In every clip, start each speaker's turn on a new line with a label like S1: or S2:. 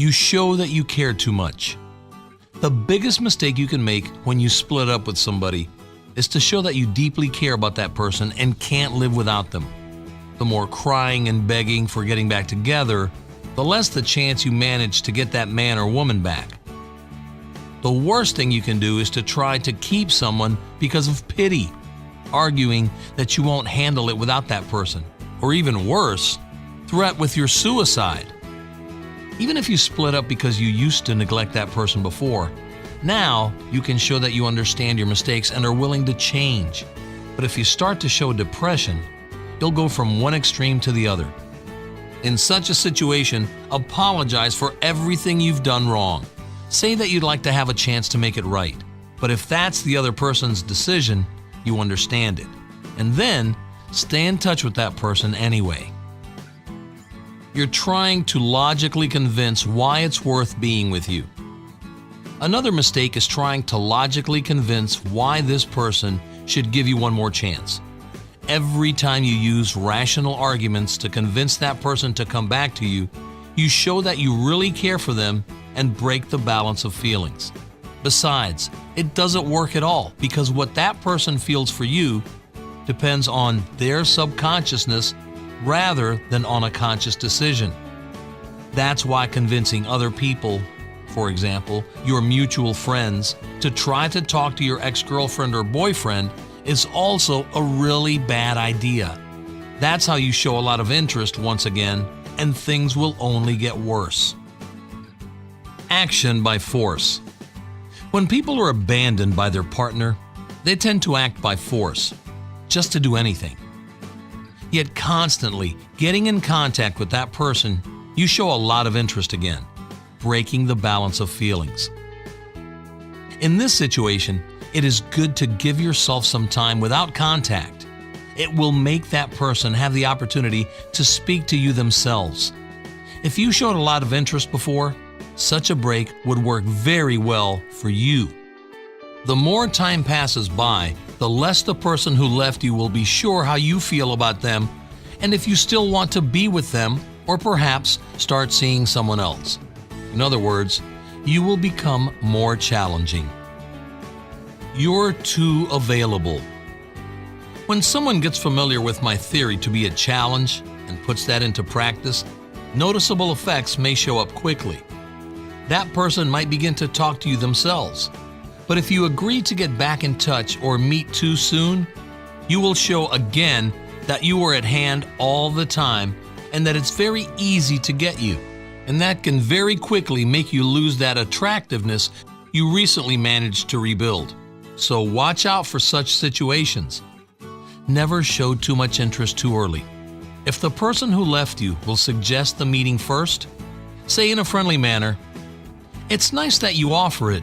S1: You show that you care too much. The biggest mistake you can make when you split up with somebody is to show that you deeply care about that person and can't live without them. The more crying and begging for getting back together, the less the chance you manage to get that man or woman back. The worst thing you can do is to try to keep someone because of pity, arguing that you won't handle it without that person, or even worse, threat with your suicide. Even if you split up because you used to neglect that person before, now you can show that you understand your mistakes and are willing to change. But if you start to show depression, you'll go from one extreme to the other. In such a situation, apologize for everything you've done wrong. Say that you'd like to have a chance to make it right. But if that's the other person's decision, you understand it. And then, stay in touch with that person anyway. You're trying to logically convince why it's worth being with you. Another mistake is trying to logically convince why this person should give you one more chance. Every time you use rational arguments to convince that person to come back to you, you show that you really care for them and break the balance of feelings. Besides, it doesn't work at all because what that person feels for you depends on their subconsciousness rather than on a conscious decision. That's why convincing other people, for example, your mutual friends, to try to talk to your ex-girlfriend or boyfriend is also a really bad idea. That's how you show a lot of interest once again, and things will only get worse. Action by force. When people are abandoned by their partner, they tend to act by force, just to do anything. Yet constantly getting in contact with that person, you show a lot of interest again, breaking the balance of feelings. In this situation, it is good to give yourself some time without contact. It will make that person have the opportunity to speak to you themselves. If you showed a lot of interest before, such a break would work very well for you. The more time passes by, the less the person who left you will be sure how you feel about them and if you still want to be with them or perhaps start seeing someone else. In other words, you will become more challenging. You're too available. When someone gets familiar with my theory to be a challenge and puts that into practice, noticeable effects may show up quickly. That person might begin to talk to you themselves. But if you agree to get back in touch or meet too soon, you will show again that you are at hand all the time and that it's very easy to get you. And that can very quickly make you lose that attractiveness you recently managed to rebuild. So watch out for such situations. Never show too much interest too early. If the person who left you will suggest the meeting first, say in a friendly manner, "It's nice that you offer it.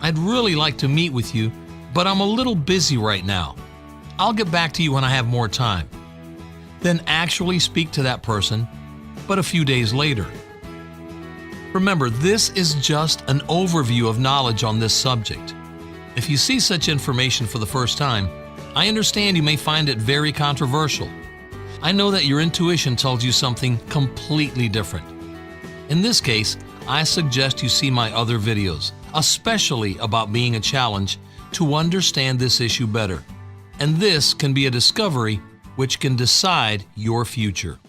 S1: I'd really like to meet with you, but I'm a little busy right now. I'll get back to you when I have more time." Then actually speak to that person, but a few days later. Remember, this is just an overview of knowledge on this subject. If you see such information for the first time, I understand you may find it very controversial. I know that your intuition tells you something completely different. In this case, I suggest you see my other videos, especially about being a challenge, to understand this issue better. And this can be a discovery which can decide your future.